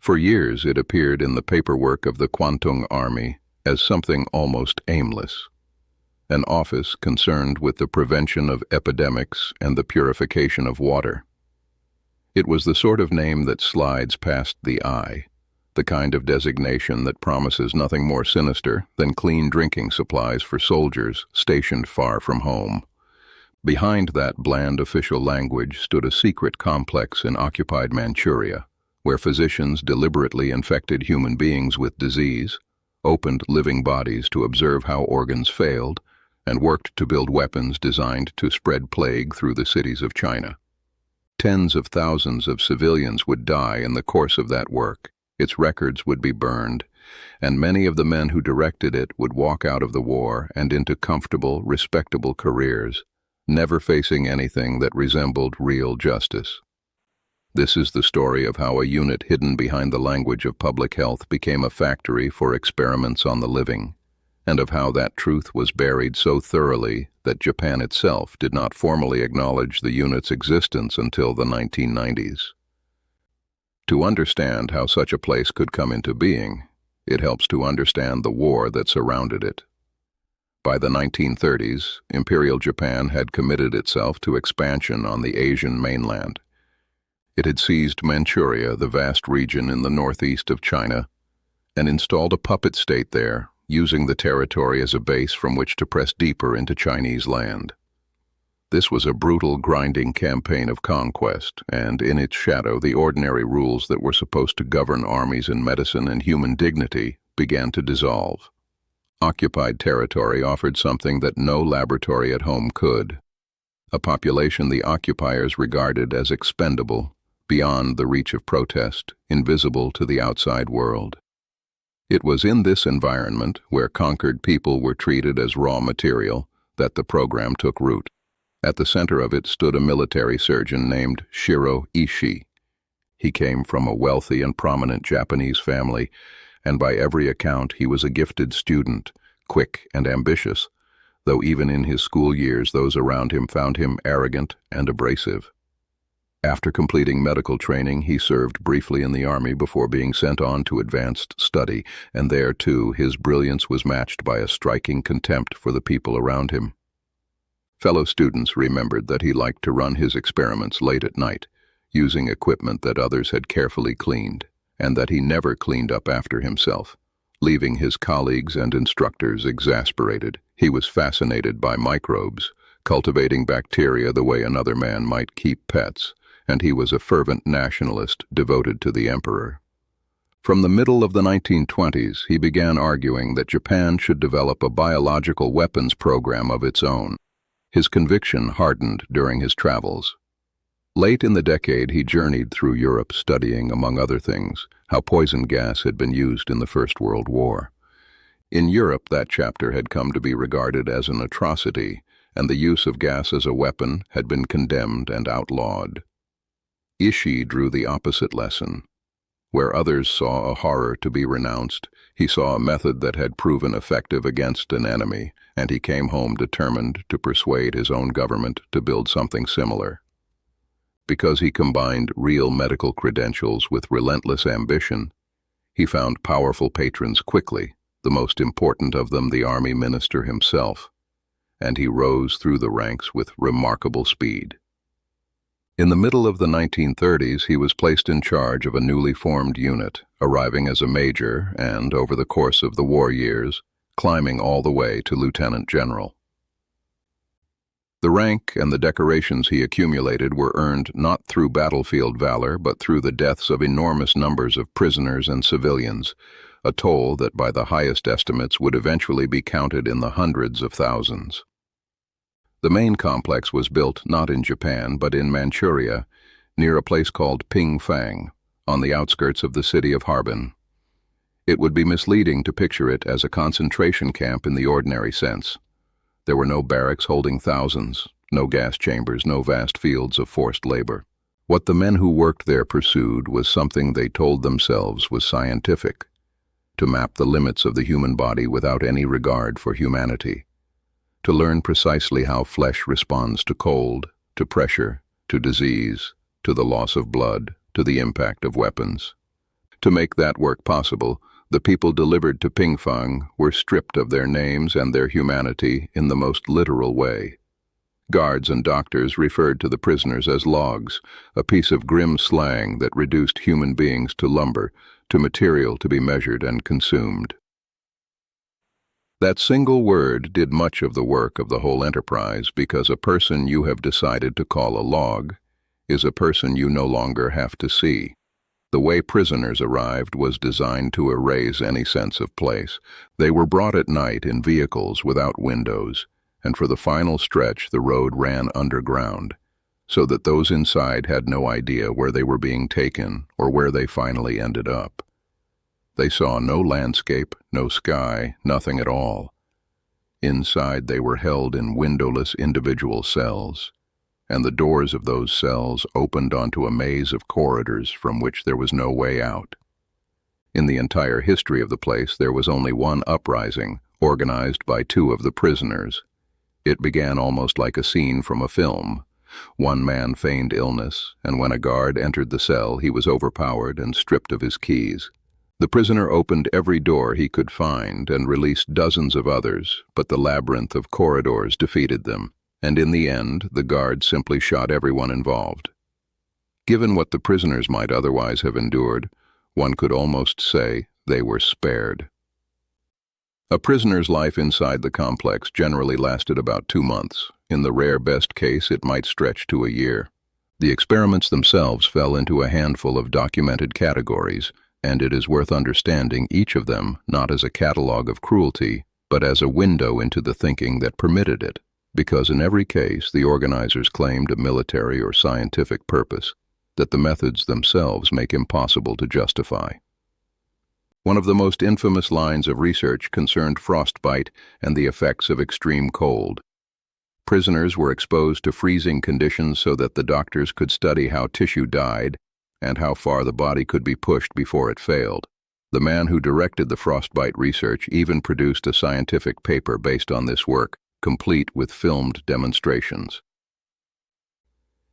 For years it appeared in the paperwork of the Kwantung Army as something almost aimless, an office concerned with the prevention of epidemics and the purification of water. It was the sort of name that slides past the eye, the kind of designation that promises nothing more sinister than clean drinking supplies for soldiers stationed far from home. Behind that bland official language stood a secret complex in occupied Manchuria, where physicians deliberately infected human beings with disease, opened living bodies to observe how organs failed, and worked to build weapons designed to spread plague through the cities of China. Tens of thousands of civilians would die in the course of that work, its records would be burned, and many of the men who directed it would walk out of the war and into comfortable, respectable careers, never facing anything that resembled real justice. This is the story of how a unit hidden behind the language of public health became a factory for experiments on the living, and of how that truth was buried so thoroughly that Japan itself did not formally acknowledge the unit's existence until the 1990s. To understand how such a place could come into being, it helps to understand the war that surrounded it. By the 1930s, Imperial Japan had committed itself to expansion on the Asian mainland. It had seized Manchuria, the vast region in the northeast of China, and installed a puppet state there, using the territory as a base from which to press deeper into Chinese land. This was a brutal, grinding campaign of conquest, and in its shadow the ordinary rules that were supposed to govern armies in medicine and human dignity began to dissolve. Occupied territory offered something that no laboratory at home could: a population the occupiers regarded as expendable, beyond the reach of protest, invisible to the outside world. It was in this environment, where conquered people were treated as raw material, that the program took root. At the center of it stood a military surgeon named Shiro Ishii. He came from a wealthy and prominent Japanese family, and by every account he was a gifted student, quick and ambitious, though even in his school years those around him found him arrogant and abrasive. After completing medical training, he served briefly in the army before being sent on to advanced study, and there, too, his brilliance was matched by a striking contempt for the people around him. Fellow students remembered that he liked to run his experiments late at night, using equipment that others had carefully cleaned, and that he never cleaned up after himself, leaving his colleagues and instructors exasperated. He was fascinated by microbes, cultivating bacteria the way another man might keep pets, and he was a fervent nationalist devoted to the emperor. From the middle of the 1920s, he began arguing that Japan should develop a biological weapons program of its own. His conviction hardened during his travels. Late in the decade, he journeyed through Europe studying, among other things, how poison gas had been used in the First World War. In Europe, that chapter had come to be regarded as an atrocity, and the use of gas as a weapon had been condemned and outlawed. Ishii drew the opposite lesson. Where others saw a horror to be renounced, he saw a method that had proven effective against an enemy, and he came home determined to persuade his own government to build something similar. Because he combined real medical credentials with relentless ambition, he found powerful patrons quickly, the most important of them the army minister himself, and he rose through the ranks with remarkable speed. In the middle of the 1930s, he was placed in charge of a newly formed unit, arriving as a major and, over the course of the war years, climbing all the way to lieutenant general. The rank and the decorations he accumulated were earned not through battlefield valor but through the deaths of enormous numbers of prisoners and civilians, a toll that by the highest estimates would eventually be counted in the hundreds of thousands. The main complex was built not in Japan but in Manchuria, near a place called Pingfang, on the outskirts of the city of Harbin. It would be misleading to picture it as a concentration camp in the ordinary sense. There were no barracks holding thousands, no gas chambers, no vast fields of forced labor. What the men who worked there pursued was something they told themselves was scientific: to map the limits of the human body without any regard for humanity, to learn precisely how flesh responds to cold, to pressure, to disease, to the loss of blood, to the impact of weapons, To make that work possible, the people delivered to Pingfang were stripped of their names and their humanity in the most literal way. Guards and doctors referred to the prisoners as logs, a piece of grim slang that reduced human beings to lumber, to material to be measured and consumed. That single word did much of the work of the whole enterprise, because a person you have decided to call a log is a person you no longer have to see. The way prisoners arrived was designed to erase any sense of place. They were brought at night in vehicles without windows, and for the final stretch the road ran underground, so that those inside had no idea where they were being taken or where they finally ended up. They saw no landscape, no sky, nothing at all. Inside they were held in windowless individual cells, and the doors of those cells opened onto a maze of corridors from which there was no way out. In the entire history of the place there was only one uprising, organized by 2 of the prisoners. It began almost like a scene from a film. One man feigned illness, and when a guard entered the cell he was overpowered and stripped of his keys. The prisoner opened every door he could find and released dozens of others, but the labyrinth of corridors defeated them, and in the end the guard simply shot everyone involved. Given what the prisoners might otherwise have endured, one could almost say they were spared. A prisoner's life inside the complex generally lasted about 2 months. In the rare best case, it might stretch to a year. The experiments themselves fell into a handful of documented categories, and it is worth understanding each of them not as a catalogue of cruelty, but as a window into the thinking that permitted it, because in every case the organizers claimed a military or scientific purpose that the methods themselves make impossible to justify. One of the most infamous lines of research concerned frostbite and the effects of extreme cold. Prisoners were exposed to freezing conditions so that the doctors could study how tissue died and how far the body could be pushed before it failed. The man who directed the frostbite research even produced a scientific paper based on this work, complete with filmed demonstrations.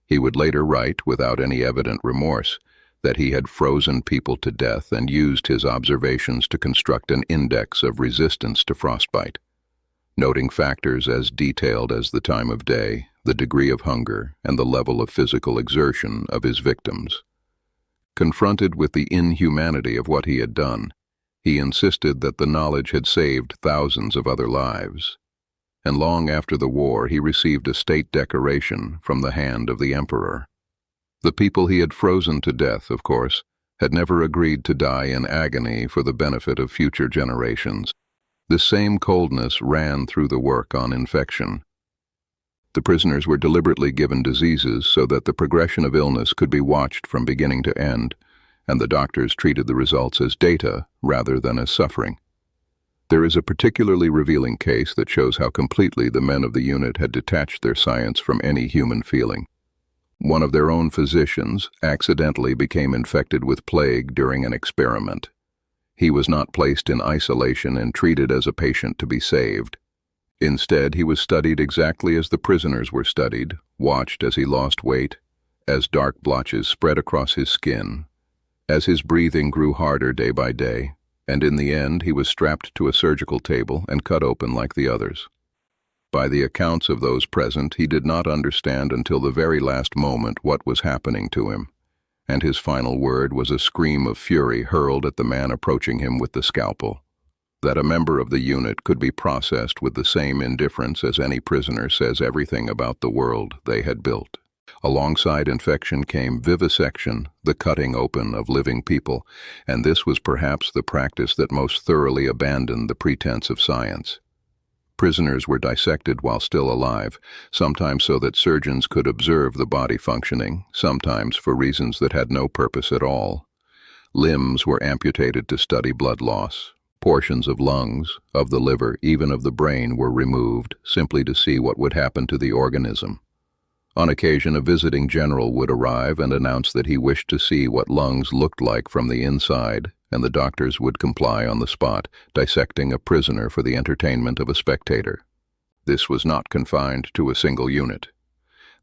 He would later write, without any evident remorse, that he had frozen people to death and used his observations to construct an index of resistance to frostbite, noting factors as detailed as the time of day, the degree of hunger, and the level of physical exertion of his victims. Confronted with the inhumanity of what he had done, he insisted that the knowledge had saved thousands of other lives, and long after the war he received a state decoration from the hand of the emperor. The people he had frozen to death, of course, had never agreed to die in agony for the benefit of future generations. This same coldness ran through the work on infection. The prisoners were deliberately given diseases so that the progression of illness could be watched from beginning to end, and the doctors treated the results as data rather than as suffering. There is a particularly revealing case that shows how completely the men of the unit had detached their science from any human feeling. One of their own physicians accidentally became infected with plague during an experiment. He was not placed in isolation and treated as a patient to be saved. Instead, he was studied exactly as the prisoners were studied, watched as he lost weight, as dark blotches spread across his skin, as his breathing grew harder day by day, and in the end he was strapped to a surgical table and cut open like the others. By the accounts of those present, he did not understand until the very last moment what was happening to him, and his final word was a scream of fury hurled at the man approaching him with the scalpel. That a member of the unit could be processed with the same indifference as any prisoner says everything about the world they had built. Alongside infection came vivisection, the cutting open of living people, and this was perhaps the practice that most thoroughly abandoned the pretense of science. Prisoners were dissected while still alive, sometimes so that surgeons could observe the body functioning, sometimes for reasons that had no purpose at all. Limbs were amputated to study blood loss. Portions of lungs, of the liver, even of the brain were removed, simply to see what would happen to the organism. On occasion, a visiting general would arrive and announce that he wished to see what lungs looked like from the inside, and the doctors would comply on the spot, dissecting a prisoner for the entertainment of a spectator. This was not confined to a single unit.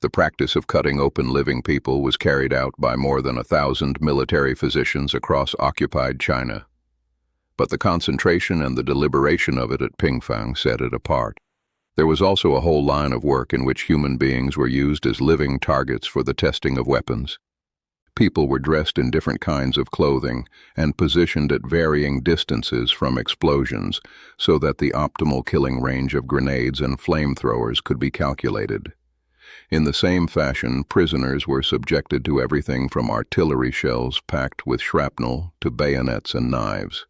The practice of cutting open living people was carried out by more than 1,000 military physicians across occupied China. But the concentration and the deliberation of it at Pingfang set it apart. There was also a whole line of work in which human beings were used as living targets for the testing of weapons. People were dressed in different kinds of clothing and positioned at varying distances from explosions so that the optimal killing range of grenades and flamethrowers could be calculated. In the same fashion, prisoners were subjected to everything from artillery shells packed with shrapnel to bayonets and knives.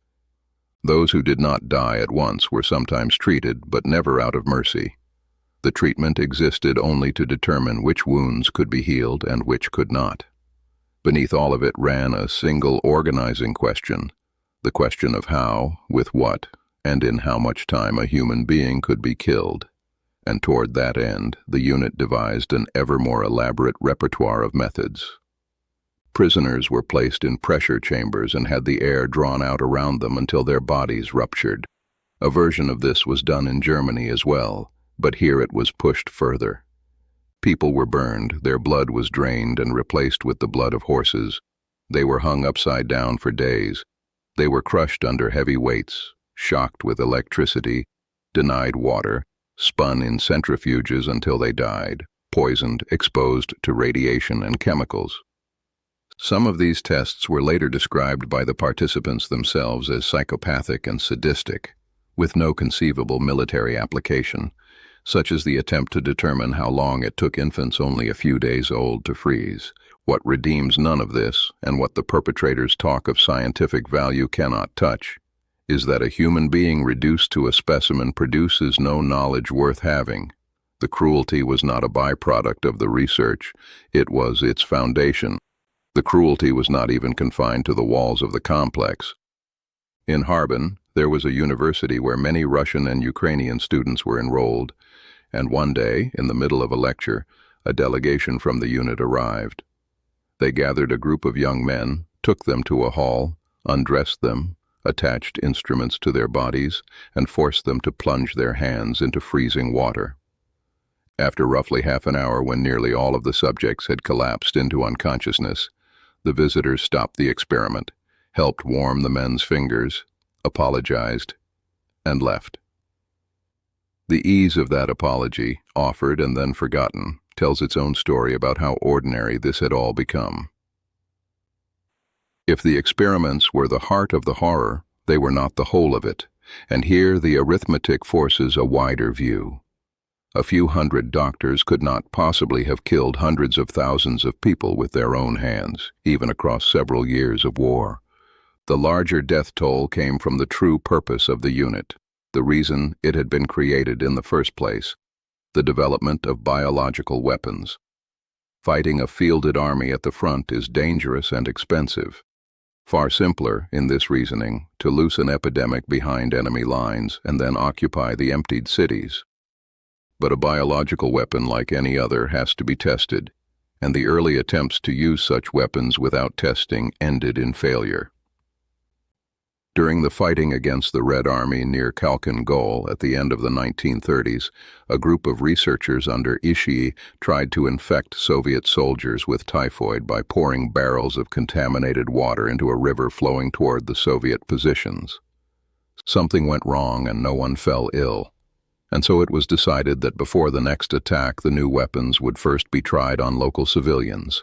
Those who did not die at once were sometimes treated, but never out of mercy. The treatment existed only to determine which wounds could be healed and which could not. Beneath all of it ran a single organizing question, the question of how, with what, and in how much time a human being could be killed. And toward that end, the unit devised an ever more elaborate repertoire of methods. Prisoners were placed in pressure chambers and had the air drawn out around them until their bodies ruptured. A version of this was done in Germany as well, but here it was pushed further. People were burned, their blood was drained and replaced with the blood of horses. They were hung upside down for days. They were crushed under heavy weights, shocked with electricity, denied water, spun in centrifuges until they died, poisoned, exposed to radiation and chemicals. Some of these tests were later described by the participants themselves as psychopathic and sadistic, with no conceivable military application, such as the attempt to determine how long it took infants only a few days old to freeze. What redeems none of this, and what the perpetrators' talk of scientific value cannot touch, is that a human being reduced to a specimen produces no knowledge worth having. The cruelty was not a byproduct of the research, it was its foundation. The cruelty was not even confined to the walls of the complex. In Harbin, there was a university where many Russian and Ukrainian students were enrolled, and one day, in the middle of a lecture, a delegation from the unit arrived. They gathered a group of young men, took them to a hall, undressed them, attached instruments to their bodies, and forced them to plunge their hands into freezing water. After roughly half an hour, when nearly all of the subjects had collapsed into unconsciousness, the visitors stopped the experiment, helped warm the men's fingers, apologized, and left. The ease of that apology, offered and then forgotten, tells its own story about how ordinary this had all become. If the experiments were the heart of the horror, they were not the whole of it, and here the arithmetic forces a wider view. A few hundred doctors could not possibly have killed hundreds of thousands of people with their own hands, even across several years of war. The larger death toll came from the true purpose of the unit, the reason it had been created in the first place, the development of biological weapons. Fighting a fielded army at the front is dangerous and expensive. Far simpler, in this reasoning, to loose an epidemic behind enemy lines and then occupy the emptied cities. But a biological weapon, like any other, has to be tested, and the early attempts to use such weapons without testing ended in failure. During the fighting against the Red Army near Khalkhin Gol at the end of the 1930s, a group of researchers under Ishii tried to infect Soviet soldiers with typhoid by pouring barrels of contaminated water into a river flowing toward the Soviet positions. Something went wrong and no one fell ill, and so it was decided that before the next attack the new weapons would first be tried on local civilians.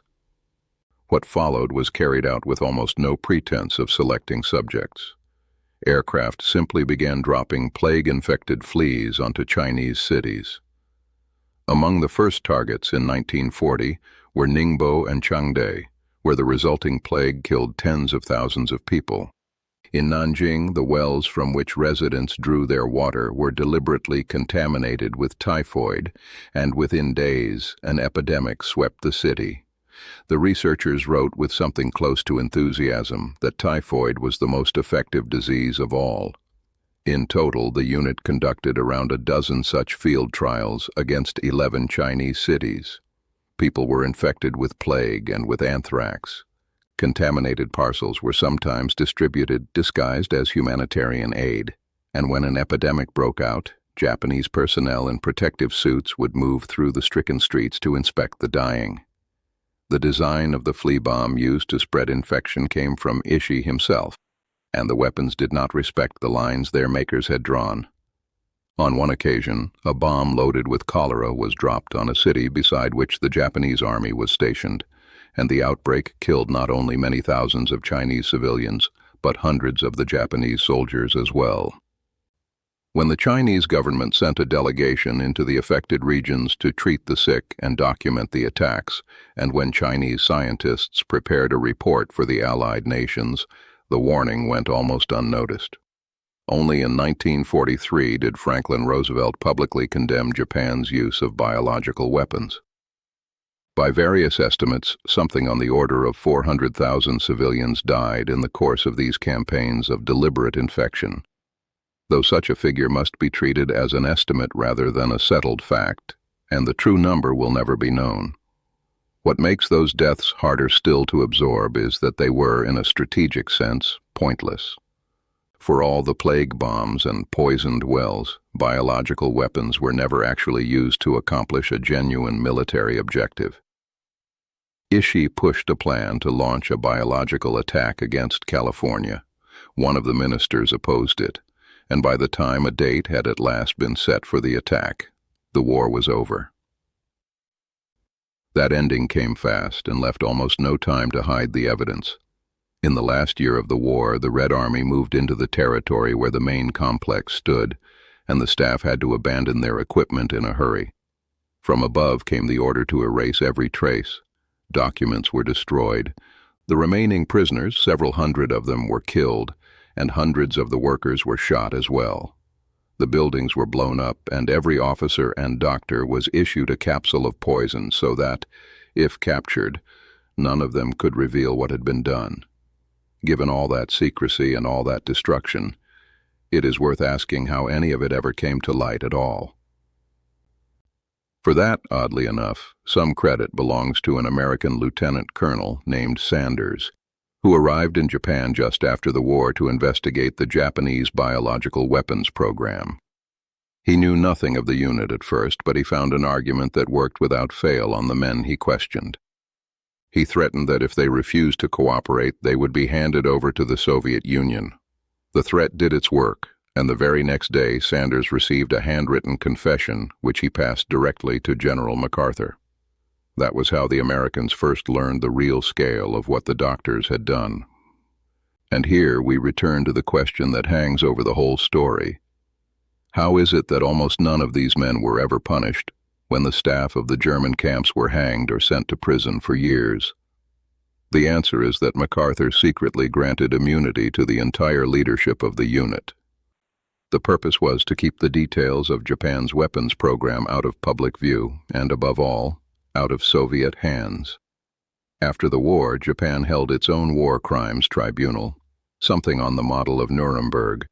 What followed was carried out with almost no pretense of selecting subjects. Aircraft simply began dropping plague-infected fleas onto Chinese cities. Among the first targets in 1940 were Ningbo and Changde, where the resulting plague killed tens of thousands of people. In Nanjing, the wells from which residents drew their water were deliberately contaminated with typhoid, and within days, an epidemic swept the city. The researchers wrote with something close to enthusiasm that typhoid was the most effective disease of all. In total, the unit conducted around a dozen such field trials against 11 Chinese cities. People were infected with plague and with anthrax. Contaminated parcels were sometimes distributed disguised as humanitarian aid, and when an epidemic broke out, Japanese personnel in protective suits would move through the stricken streets to inspect the dying. The design of the flea bomb used to spread infection came from Ishii himself, and the weapons did not respect the lines their makers had drawn. On one occasion, a bomb loaded with cholera was dropped on a city beside which the Japanese army was stationed, and the outbreak killed not only many thousands of Chinese civilians, but hundreds of the Japanese soldiers as well. When the Chinese government sent a delegation into the affected regions to treat the sick and document the attacks, and when Chinese scientists prepared a report for the Allied nations, the warning went almost unnoticed. Only in 1943 did Franklin Roosevelt publicly condemn Japan's use of biological weapons. By various estimates, something on the order of 400,000 civilians died in the course of these campaigns of deliberate infection. Though such a figure must be treated as an estimate rather than a settled fact, and the true number will never be known. What makes those deaths harder still to absorb is that they were, in a strategic sense, pointless. For all the plague bombs and poisoned wells, biological weapons were never actually used to accomplish a genuine military objective. Ishii pushed a plan to launch a biological attack against California. One of the ministers opposed it, and by the time a date had at last been set for the attack, the war was over. That ending came fast and left almost no time to hide the evidence. In the last year of the war, the Red Army moved into the territory where the main complex stood, and the staff had to abandon their equipment in a hurry. From above came the order to erase every trace. Documents were destroyed. The remaining prisoners, several hundred of them, were killed, and hundreds of the workers were shot as well. The buildings were blown up, and every officer and doctor was issued a capsule of poison so that, if captured, none of them could reveal what had been done. Given all that secrecy and all that destruction, it is worth asking how any of it ever came to light at all. For that, oddly enough, some credit belongs to an American lieutenant colonel named Sanders, who arrived in Japan just after the war to investigate the Japanese biological weapons program. He knew nothing of the unit at first, but he found an argument that worked without fail on the men he questioned. He threatened that if they refused to cooperate, they would be handed over to the Soviet Union. The threat did its work, and the very next day Sanders received a handwritten confession which he passed directly to General MacArthur. That was how the Americans first learned the real scale of what the doctors had done. And here we return to the question that hangs over the whole story. How is it that almost none of these men were ever punished when the staff of the German camps were hanged or sent to prison for years? The answer is that MacArthur secretly granted immunity to the entire leadership of the unit. The purpose was to keep the details of Japan's weapons program out of public view and, above all, out of Soviet hands. After the war, Japan held its own war crimes tribunal, something on the model of Nuremberg,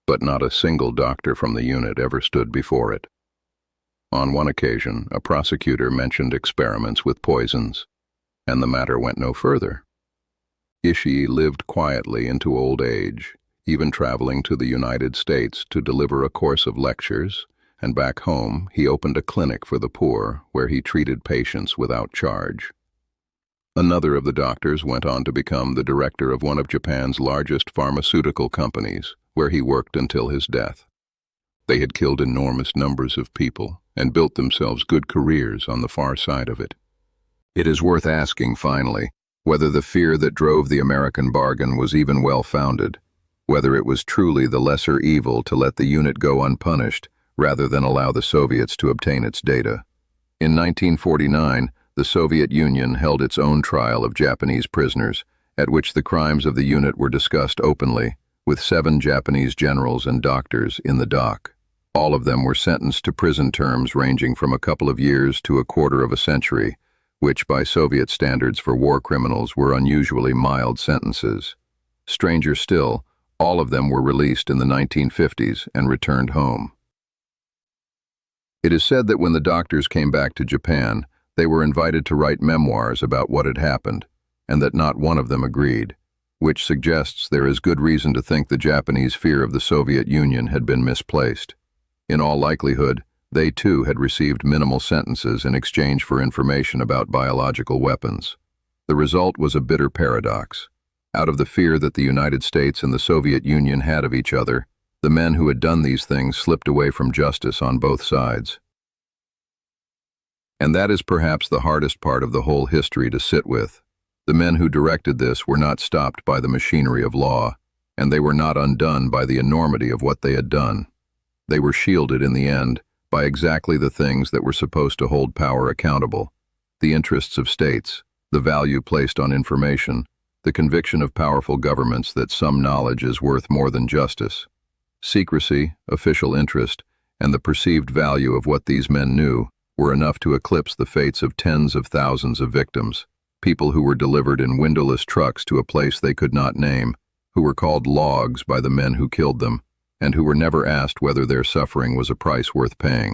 but not a single doctor from the unit ever stood before it. On one occasion, a prosecutor mentioned experiments with poisons, and the matter went no further. Ishii lived quietly into old age, even traveling to the United States to deliver a course of lectures, and back home he opened a clinic for the poor where he treated patients without charge. Another of the doctors went on to become the director of one of Japan's largest pharmaceutical companies, where he worked until his death. They had killed enormous numbers of people and built themselves good careers on the far side of it. It is worth asking, finally, whether the fear that drove the American bargain was even well-founded, whether it was truly the lesser evil to let the unit go unpunished rather than allow the Soviets to obtain its data. In 1949, the Soviet Union held its own trial of Japanese prisoners, at which the crimes of the unit were discussed openly, with 7 Japanese generals and doctors in the dock. All of them were sentenced to prison terms ranging from a couple of years to a quarter of a century, which by Soviet standards for war criminals were unusually mild sentences. Stranger still, all of them were released in the 1950s and returned home. It is said that when the doctors came back to Japan, they were invited to write memoirs about what had happened, and that not one of them agreed, which suggests there is good reason to think the Japanese fear of the Soviet Union had been misplaced. In all likelihood, they too had received minimal sentences in exchange for information about biological weapons. The result was a bitter paradox. Out of the fear that the United States and the Soviet Union had of each other, the men who had done these things slipped away from justice on both sides. And that is perhaps the hardest part of the whole history to sit with. The men who directed this were not stopped by the machinery of law, and they were not undone by the enormity of what they had done. They were shielded in the end by exactly the things that were supposed to hold power accountable: the interests of states, the value placed on information, the conviction of powerful governments that some knowledge is worth more than justice. Secrecy, official interest, and the perceived value of what these men knew were enough to eclipse the fates of tens of thousands of victims, people who were delivered in windowless trucks to a place they could not name, who were called logs by the men who killed them, and who were never asked whether their suffering was a price worth paying.